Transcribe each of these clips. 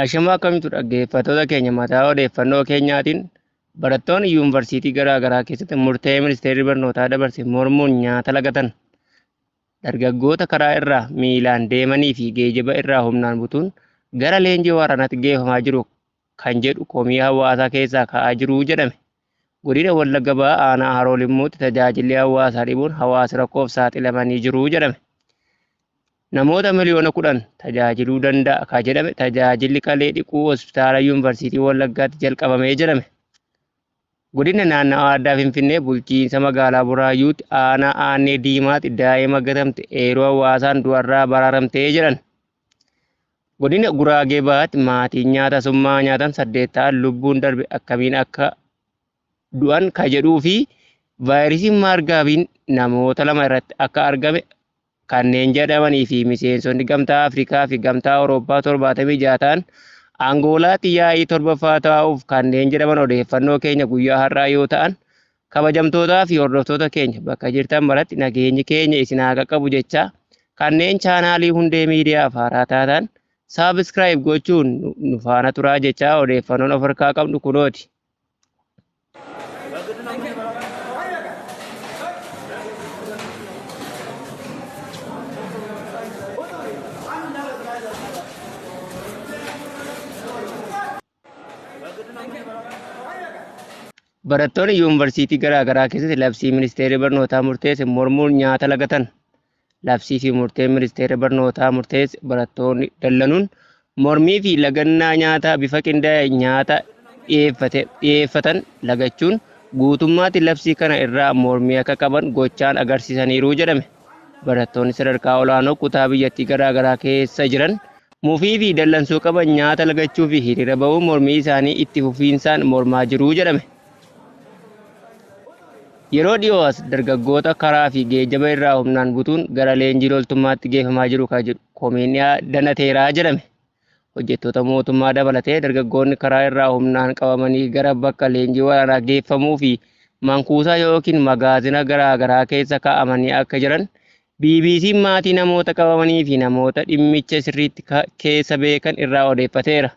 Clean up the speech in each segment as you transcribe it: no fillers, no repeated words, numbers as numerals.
Ashamaa akkamitu dhaggeeffattoota keenya mataa odeeffannoo keenyaatiin barattoonni yuunivarsiitii garaa garaa keessatti murtee ministeerri barnootaa dabarse mormuun nyaata lagatan. Dargaggoota karaa irraa miilaan deemanii fi geejjiba irraa humnaan butuun gara leenjii waraanaatti geeffamaa jiru kan jedhu komii hawaasaa keessaa ka'aa jiru jedhame. Godina Wallagga Ba'aa aanaa Haroo Limmuutti tajaajilli hawaasaa dhibuun hawaasa rakkoof saaxilamanii jiru jedhame. Namoota miliyoona 10 tajaajiluu danda'a kan jedhame tajaajilli qalee dhiquu hospitaala yuunivarsiitii Wallaggaatti jalqabamee jedhame. Godina naannawaa addaa Finfinnee bulchiinsa magaalaa Buraayyuutti aanaa Aannee Diimaatti daa'ima gatamte eeroo hawaasaan du'arraa baraaramtee jedhan. Godina Guraagee Bahaatti maatiin nyaata summaa nyaatan 8 ta'an lubbuun darbe akkamiin akka du'an kan jedhuu fi vaayirasiin maargaabiin namoota 2 irratti akka argame kanneen jedhamanii fi miseensonni gamtaa Afrikaa fi gamtaa Awurooppaa 76 ta'an Angoolaatti yaa'ii 7ffaa taa'uuf kanneen jedhaman odeeffannoo keenya guyyaa har'aa yoo ta'an kabajamtootaa fi hordoftoota keenya bakka jirtan maratti nageenyi keenya isin haa qaqqabu jecha kanneen chaanaalii hundee miidiyaa haaraa taatan saabskraayib gochuun nu faana turaa jecha odeeffannoon of harkaa qabnu kunooti. Barattoonni yuunivarsiitii garaa garaa keessatti labsii ministeerri barnootaa murteesse mormuun nyaata lagatan. Labsii fi murteen ministeerri barnootaa murteesse barattoonni dallanuun mormii fi lagannaa nyaataa bifa qindaa'e nyaata dhiyeeffatan lagachuun guutummaatti labsii kana irraa mormii akka qaban gochaan agarsiisaniiru jedhame. Barattoonni sadarkaa olaanoo kutaa biyyattii garaa garaa keessa jiran mufii fi dallansuu qaban nyaata lagachuu fi hiriira ba'uu mormii isaanii itti fufiinsaan mormaa jiru jedhame. Yeroo dhiyoo as dargaggoota karaa fi geejjiba irraa humnaan butuun gara leenjii loltummaatti geeffamaa jiru kan jedhu komiin danateeraa jedhame. Hojjettoota mootummaa dabalatee dargaggoonni karaa irraa humnaan qabamanii gara bakka leenjii waraanaa geeffamuu fi mankuusaa yookiin magaazina garaa garaa keessa kaa'amanii akka jiran BBC'n maatii namoota qabamanii fi namoota dhimmicha sirriitti keessa beekan irraa odeeffateera.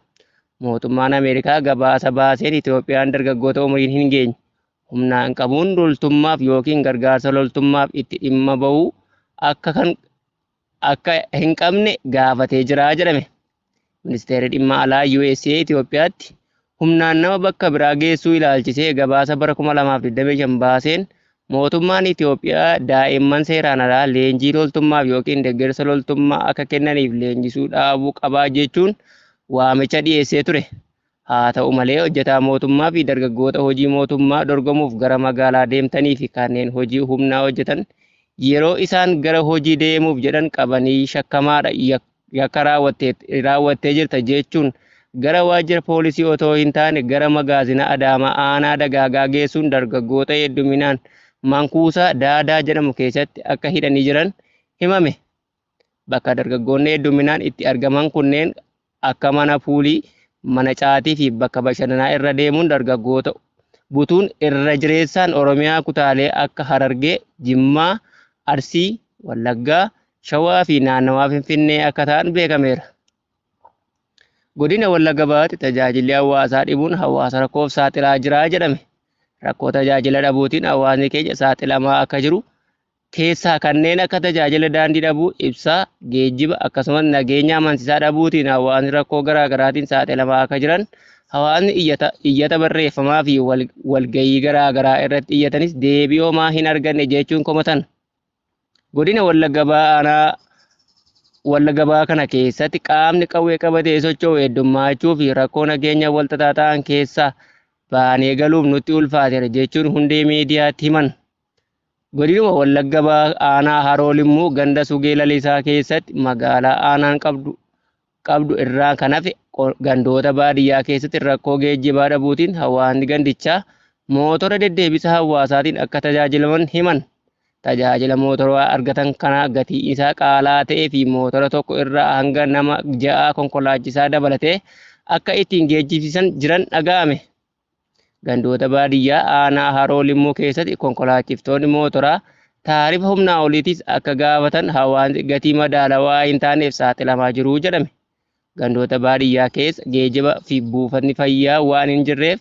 Mootummaan Ameerikaa gabaasa baaseen Itoophiyaan dargaggoota umriin hin geenye humnaan qabuun loltummaaf yookiin gargaarsa loltummaaf itti dhimma ba'uu akka hin qabne gaafatee jira jedhame. Ministeerri dhimma alaa USA Itoophiyaatti humnaan nama bakka biraa geessuu ilaalchisee gabaasa bara 2025 baaseen mootummaan Itoophiyaa daa'imman seeraan alaa leenjii loltummaaf yookiin deeggarsa loltummaa akka kennaniif leenjisuu dhaabuu qabaa jechuun waamicha dhiyeessee ture. Haa ta'u malee hojjetaa mootummaa fi dargaggoota hojii mootummaa dorgomuuf gara magaalaa deemtanii fi kanneen hojii humnaa hojjetan yeroo isaan gara hojii deemuuf jedhan qabanii shakkamaadha yakka raawwattee jirta jechuun gara waajjira poolisii otoo hin taane gara magaazina Adaamaa aanaa Dagaagaa geessuun dargaggoota hedduminaan mankuusaa Daadaa jedhamu keessatti akka hidhanii jiran himame. Bakka dargaggoonni hedduminaan itti argaman kunneen akka mana puulii, mana caatii fi bakka bashannanaa irra deemuun dargaggoota butuun irra jireessaan Oromiyaa kutaalee akka Harargee, Jimmaa, Arsii, Wallaggaa, Shawaa fi naannawaa Finfinnee akka ta'an beekameera. Godina Wallagga Bahaatti tajaajilli hawaasaa dhibuun hawaasa rakkoof saaxilaa jira jedhame. Rakkoo tajaajila dhabuutiin hawaasni keenya saaxilamaa akka jiru keessaa kanneen akka tajaajila daandii dhabuu, ibsaa, geejjiba akkasumas nageenya amansiisaa dhabuutiin hawaasni rakkoo garaa garaatiin saaxilamaa akka jiran hawaasni iyyata barreeffamaa fi walgayii garaa garaa irratti iyyatanis deebii homaa hin arganne jechuun komatan. Godina Wallagga Ba'aa kana keessatti qaamni qawwee qabatee socho'u heddummachuu fi rakkoo nageenya walxaxaa ta'an keessaa baanee galuuf nutti ulfaateera jechuun hundee miidiyaatti himan. Godinuma Wallagga Ba'aa aanaa Haroo Limmuu ganda Sugee Lalisaa keessatti magaalaa aanaan qabdu irraa kan hafe gandoota baadiyyaa keessatti rakkoo geejjibaa dhabuutiin hawaasni gandichaa mootora deddeebisa hawaasaatiin akka tajaajilaman himan. Tajaajila mootoraa argatan kana gatii isaa qaala'aa ta'ee fi mootora tokko irraa hanga nama 6 konkolaachisaa dabalatee akka ittiin geejjibsiisan jiran dhaga'ame. Gandoota baadiyyaa aanaa Haroo Limmuu keessatti konkolaachiftonni mootoraa taarifa humnaa oliitis akka gaafatan hawaasni gatii madaalawaa hin taaneef saaxilamaa jiru jedhame. gandoota baadiyyaa keessa geejjiba fi buufanni fayyaa waan hin jirreef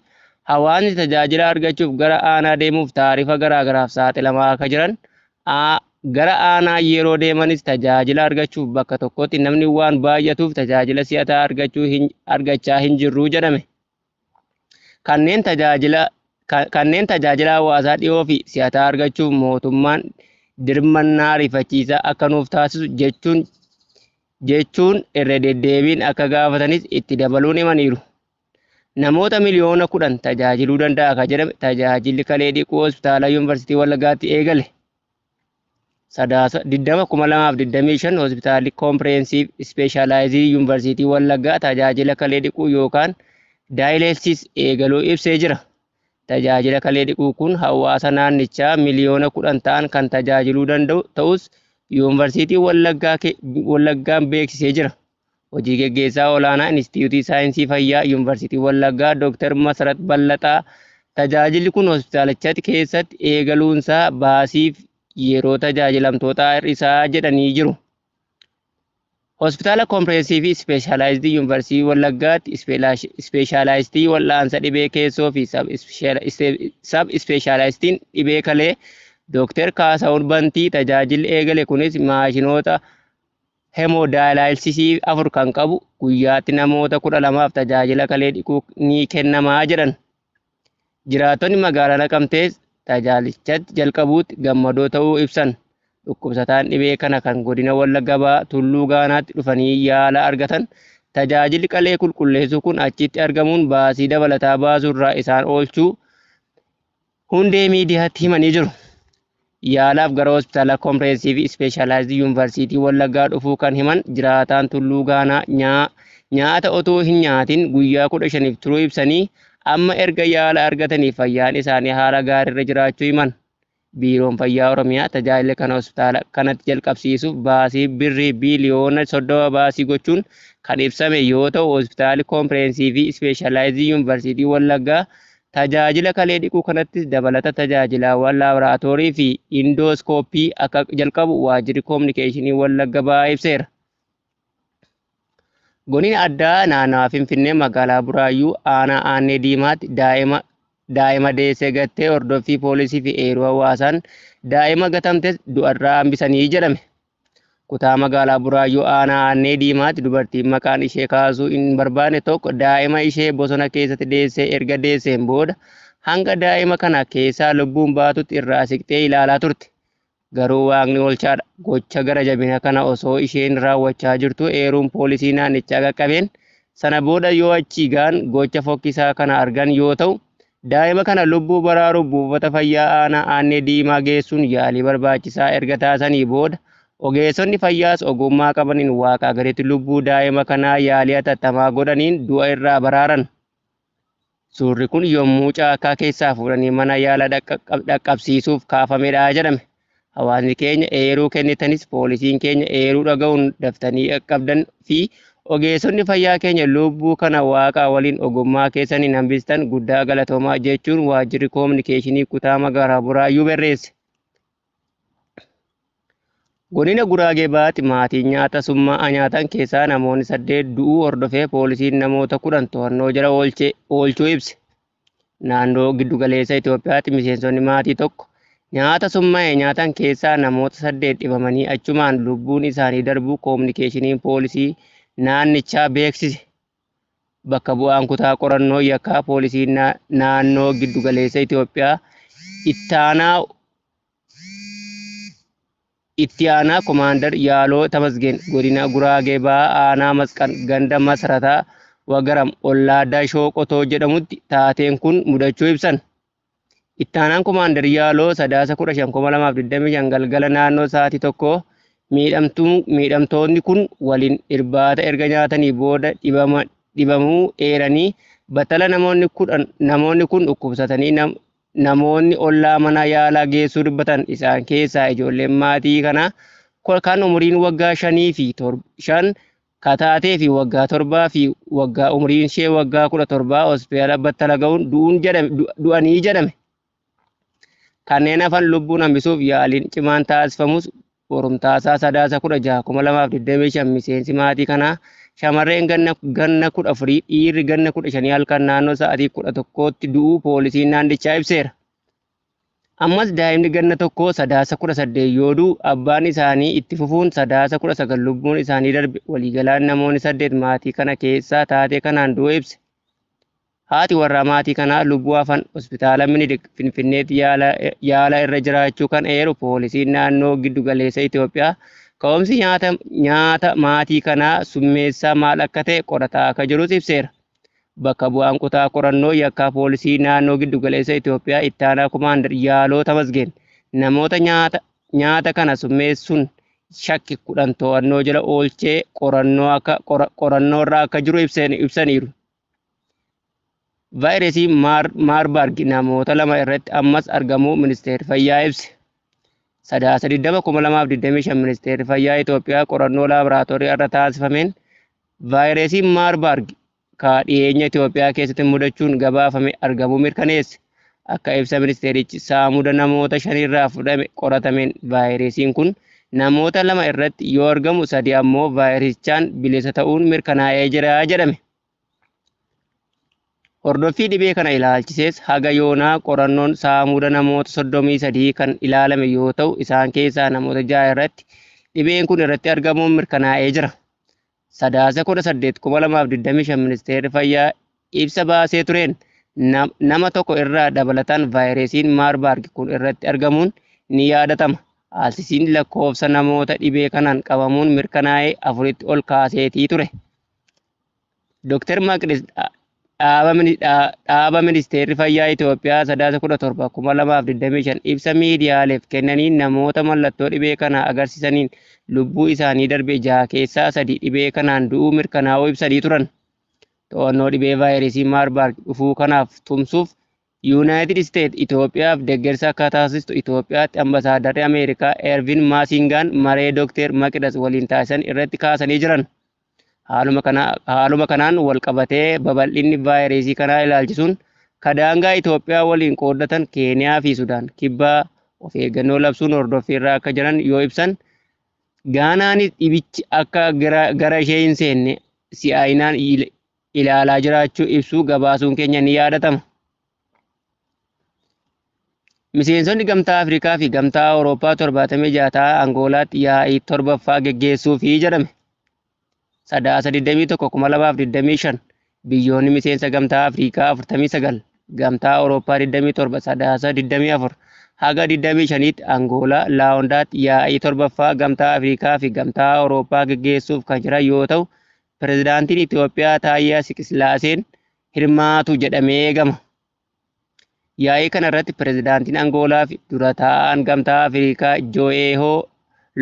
hawaasni tajaajila argachuuf gara aanaa deemuuf taarifa garaagaraaf saaxilamaa akka jiran, gara aanaa yeroo deemanis tajaajila argachuuf bakka tokkotti namni waan baay'atuuf tajaajila si'ataa argachaa hin jirru jedhame. Kanneen tajaajila hawaasaa dhiyoo fi si'ataa argachuuf mootummaan dirmannaa rifachiisaa akka nuuf taasisu jechuun irra deddeebiin akka gaafatanis itti dabaluun himaniiru. Namoota miliyoona 10 tajaajiluu danda'a akka jedhame tajaajilli kalee dhiquu hospitaala yuunivarsiitii Wallaggaatti eegale. Sadaasa 20,2025 hospitaalli Comprehensive Specialized Yuunivarsiitii Wallaggaa tajaajila kalee dhiquu yookaan daayilisis eegaluu ibsee jira. Tajaajila kalee dhiquu kun hawaasa naannichaa miliyoona 10 ta'an kan tajaajiluu danda'u ta'us yuunivarsiitii Wallaggaan beeksisee jira. Hojii gaggeessaa olaanaa Inistituutii Saayinsii Fayyaa Yuunivarsiitii Wallaggaa Dr. Masarat Ballaxaa tajaajilli kun hospitaalicha keessatti eegaluunsaa baasiif yeroo tajaajilamtoota hir'isaa jedhanii jiru. Hospitaala Comprehensive Specialized Yuunivarsiitii Wallaggaatti Specialized wal'aansa dhibee keessoo fi sab Specialized dhibee kalee Dr. Kaasaawun Bantii tajaajilli eegale kunis maashinoota hemodialysis 4 kan qabu guyyaatti namoota 12f tajaajila kalee dhiquu ni kennamaa jedhan. Jiraattonni magaalaa Naqamtees tajaajilichatti jalqabuutti gammadoo ta'uu ibsan. Dhukkubsataan dhibee kana kan godina Wallagga Bahaa Tulluu Gaanaatti dhufanii yaala argatan tajaajilli kalee qulqulleessuu kun achitti argamuun baasii dabalataa baasuurraa isaan oolchuu hundee miidiyaatti himanii jiru. Yaalaaf gara hospitaala Comprehensive Specialized Yuunivarsiitii Wallaggaa dhufuu kan himan jiraataan Tulluu Gaanaa nyaata otoo hin nyaatin guyyaa 15f turuu ibsanii amma erga yaala argatanii fayyaan isaanii haala gaariirra jiraachuu himan. Biiroon Fayyaa Oromiyaa tajaajila kana hospitaala kanatti jalqabsiisuuf baasii birrii biiliyoona 30 baasii gochuun kan ibsame yoo ta'u hospitaalli Comprehensive Specialized Yuunivarsiitii Wallaggaa tajaajila kalee dhiquu kanattis dabalata tajaajilawwan laaboraatoorii fi indooskooppii akka jalqabu waajjirri koominikeeshinii Wallagga Bahaa ibseera. Godina addaa naannawaa Finfinnee magaalaa Buraayyuu aanaa Aannee Diimaatti daa'ima deessee gattee hordoffii poolisii fi eeruu hawaasaan daa'ima gatamtes du'arraa hambisanii jedhame. Kutaa magaalaa Buraayyuu aanaa Aannee Diimaatti dubartiin maqaan ishee kaasuu hin barbaanne tokko daa'ima ishee bosona keessatti deessee erga deesseen booda hanga daa'ima kana keessaa lubbuun baatutti irraa siqxee ilaalaa turte. Garuu waaqni oolchaadha. Gocha gara jabina kana osoo isheen raawwachaa jirtu eeruun poolisii naannichaa qaqqabeen sana booda yoo achi gaan gocha fokkisaa kana argan yoo ta'u daa'ima kana lubbuu baraaruuf buufata fayyaa aanaa Aannee Diimaa geessuun yaalii barbaachisaa erga taasanii booda ogeessonni fayyaas ogummaa qabaniin waaqaa gaditti lubbuu daa'ima kanaa yaalii hatattamaa godhaniin du'a irraa baraaran. Suurri kun yommuu caakkaa keessaa fuudhanii mana yaala dhaqqabsiisuuf kaafamedha jedhame. Hawaasni keenya eeruu kennitanis poolisiin keenya eeruu dhaga'uun daftanii qaqqabdan fi ogeessonni fayyaa keenya lubbuu kana waaqaa waliin ogummaa keessaniin hambistan guddaa galatoomaa jechuun waajjirri koominikeeshinii kutaa magaalaa Buraayyuu barreesse. Godina Guraagee Bahaatti maatiin nyaata summaa nyaatan keessaa namoonni 8 du'uu hordofee poolisiin namoota 10 to'annoo jala oolchuu ibse. Naannoo giddugaleessa Itoophiyaatti miseensonni maatii tokko nyaata summaa nyaatan keessaa namoota 8 dhibamanii achumaan lubbuun isaanii darbuu koominikeeshiniin poolisii naannichaa beeksise. Bakka bu'aan kutaa qorannoo yakkaa poolisii naannoo giddugaleessa Itoophiyaa itti aanaa Komaandar Yaaloo Tamasgeen godina Guraagee Bahaa aanaa Masqan ganda Masrataa Wagaram ollaa Dashoo Qotoo jedhamutti taateen kun mudachuu ibsan. Itti aanaan Komaandar Yaaloo Sadaasa 15,2025 galgala naannoo sa'aatii tokko miidhamtoonni kun waliin irbaata erga nyaatanii booda dhibamuu eeranii battala namoonni kun dhukkubsatanii namoonni ollaa mana yaalaa geessuu dubbatan. Isaan keessaa ijoolleen maatii kana kan umuriin waggaa 5 fi 5 kataatee fi waggaa 7 fi waggaa umuriin ishee waggaa 17 hospitaala battala ga'uun du'anii jedhame. Kanneen hafan lubbuun hambisuuf yaaliin cimaan taasifamus borumtaasaa Sadaasa 16,2025 miseensi maatii kanaa shamarreen ganna 14 dhiirri ganna 15 halkan naannoo sa'aatii 11tti du'uu poolisiin naannichaa ibseera. Ammas daa'imni ganna tokko sadaasa 18 yoo du'u abbaan isaanii itti fufuun sadaasa 19 lubbuun isaanii darbe. Waliigalaan namoonni 8 maatii kana keessaa taatee kanaan du'uu ibse. Haati warraa maatii kanaa lubbuu hafan hospitaala Minilik Finfinneetti yaala irra jiraachuu kan eeru poolisiin naannoo giddu galeessa Itoophiyaa ka'umsi nyaata maatii kanaa summeessaa maal akka ta'e qorataa akka jirus ibseera. Bakka bu'aan kutaa qorannoo yakkaa poolisii naannoo giddu galeessa Itoophiyaa itti aanaa Kumaandar Yaaloo Tamasgeen namoota nyaata kana summeessuun shakki 10 to'annoo jala oolchee qorannoo irra akka jiru ibsaniiru. Vaayirasii Maarbarg namoota 2 irratti ammas argamuu ministeerri fayyaa ibse. Sadaasa 20,2025 ministeerri fayyaa Itoophiyaa qorannoo laaboraatoorii irra taasifameen vaayirasii Maarbarg dhiyeenya Itoophiyaa keessatti mudachuun gabaafame argamuu mirkaneesse. Akka ibsa ministeerichi saamuda namoota 5 irraa fudhame qoratameen vaayirasiin kun namoota 2 irratti yoo argamu 3 ammoo vaayirasichaan bilisa ta'uun mirkanaa'ee jira jedhame. Hordoffii dhibee kana ilaalchisees haga yoonaa qorannoon saamuda namoota 33 kan ilaalame yoo ta'u isaan keessaa namoota 6 irratti dhibeen kun irratti argamuun mirkanaa'ee jira. Sadaasa 18,2025 ministeerri fayyaa ibsa baasee tureen nama tokko irraa dabalataan vaayirasiin Maarbarg kun irratti argamuun ni yaadatama. Haalsisiin lakkoofsa namoota dhibee kanaan qabamuun mirkanaa'ee 4tti ol kaaseetii ture. Dr. Maqdis dhaaba ministeerri fayyaa Itoophiyaa sadaasa 17,2025 ibsa miidiyaaleef kennaniin namoota mallattoo dhibee kanaa agarsiisaniin lubbuu isaanii darbe 6 keessaa 3 dhibee kanaan du'uu mirkanaa'uu ibsanii turan. To'annoo dhibee vaayirasii Maarbarg dhufuu kanaaf tumsuuf Yuunaayitid Isteet Itoophiyaaf deeggarsa akka taasistu Itoophiyaatti ambasaadarri Ameerikaa Ervin Maasingaan maree Dr. Maqdas waliin taasisan irratti kaasanii jiran. Haaluma kanaan walqabatee babal'inni vaayirasii kanaa ilaalchisuun kadaangaa Itoophiyaa waliin qooddatan Keeniyaa fi Sudaan kibbaa of eeggannoo labsuun hordoffii irra akka jiran yoo ibsan, Gaanaanis dhibichi akka gara ishee hin seenne si'aayinaan ilaalaa jiraachuu ibsuu gabaasuun keenya ni yaadatama. Miseensonni Gamtaa Afrikaa fi Gamtaa Awurooppaa 76 ta'an Angoolaatti yaa'ii 7ffaa geggeessuufii jedhame. Sadaasa 21,2025 biyyoonni miseensa Gamtaa Afrikaa 49 Gamtaa Awurooppaa 27 sadaasa 24 haga 25tti Angoolaa Laawundaatti yaa'ii 7ffaa Gamtaa Afrikaa fi Gamtaa Awurooppaa geggeessuuf kan jiran yoo ta'u pirezidaantiin Itoophiyaa Taayyaa Asqasillaaseen hirmaatu jedhamee eegama. Yaa'ii kana irratti pirezidaantiin Angoolaa fi dura taa'aan Gamtaa Afrikaa Joo'eehoo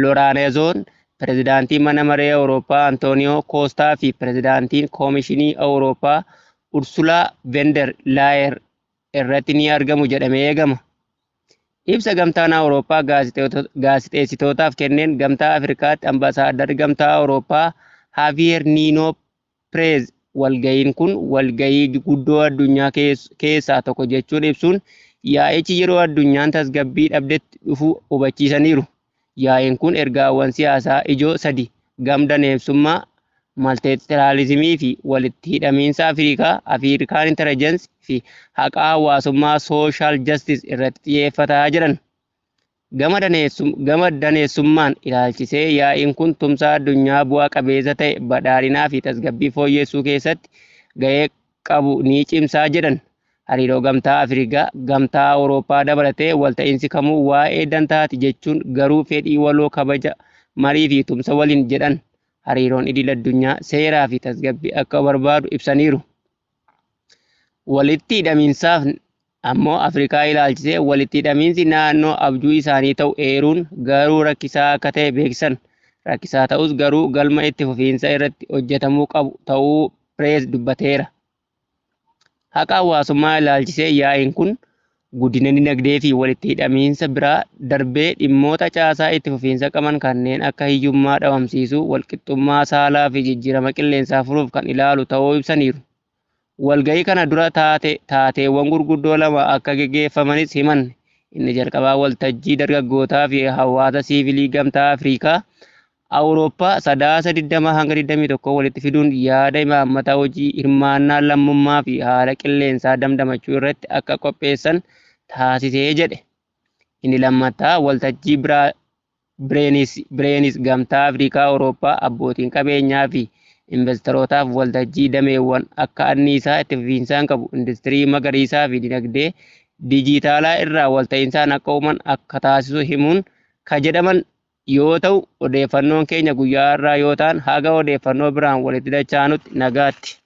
Loraanezoon, pirezidaantiin mana maree Awurooppaa Antooniyoo Koostaa fi pirezidaantiin Koomishinii Awurooppaa Ursulaa Vender Laayer irratti ni argamu jedhamee eegama. Ibsa Gamtaan Awurooppaa gaazexeessitootaaf kenneen Gamtaa Afrikaatti ambasaadarri Gamtaa Awurooppaa Haaviyer Niinoo Pireez walga'iin kun walga'ii guddoo addunyaa keessaa tokko jechuun ibsuun yaa'ichi yeroo addunyaan tasgabbii dhabdetti dhufu hubachiisaniiru. Yaa'iin kun ergaawwan siyaasaa ijoo 3 gamdaneessummaa, malteetiraalizimii fi walitti hidhamiinsa Afrikaan Intelligence fi haqa hawaasummaa Social Justice irratti xiyyeeffataa jiran. Gama daneessummaan ilaalchisee yaa'iin kun tumsa addunyaa bu'aa qabeessa ta'e badhaadhinaa fi tasgabbii fooyyessuu keessatti gahee qabu ni cimsaa jedhan. Hariiroo Gamtaa Afrikaa, Gamtaa Awurooppaa dabalatee walta'iinsi kamuu waa'ee dantaati jechuun garuu fedhii waloo kabaja marii fi tumsa waliin jedhan. Hariiroon idil addunyaa seeraa fi tasgabbii akka barbaadu ibsaniiru. Walitti hidhamiinsaaf ammoo Afrikaa ilaalchisee walitti hidhamiinsi naannoo abjuu isaanii ta'u eeruun garuu rakkisaa akka ta'e beeksisan. Rakkisaa ta'us garuu galma itti fufiinsa irratti hojjetamuu qabu ta'uu Pireez dubbateera. Haqa hawaasummaa ilaalchisee yaa'iin kun guddina dinagdee fi walitti hidhamiinsa biraa darbee dhimmoota caasaa itti fufiinsa qaban kanneen akka hiyyummaa dhabamsiisuu, walqixxummaa saalaa fi jijjiirama qilleensaa furuuf kan ilaalu ta'uu ibsaniiru. Walga'ii kana dura taateewwan gurguddoo 2 akka geggeeffamanis himan. Inni jalqabaa waltajjii dargaggootaa fi hawaasa siivilii Gamtaa Afrikaa Awurooppaa sadaasa 20 hanga 21 walitti fiduun yaada imaammata hojii hirmaannaa lammummaa fi haala qilleensaa damdamachuu irratti akka qopheessan taasisee jedhe. Inni lammataa waltajjii Bireenis Gamtaa Afrikaa Awurooppaa abbootiin qabeenyaa fi investorotaaf waltajjii dameewwan akka anniisaa itti fufiinsaan qabu industirii magariisaa fi dinagdee dijitaalaa irraa walta'insaan akka uuman akka taasisu himuun kan jedhaman yoo ta'u, odeeffannoon keenya guyyaa irraa yoo ta'an haga odeeffannoo biraan walitti dachaanutti nagaatti.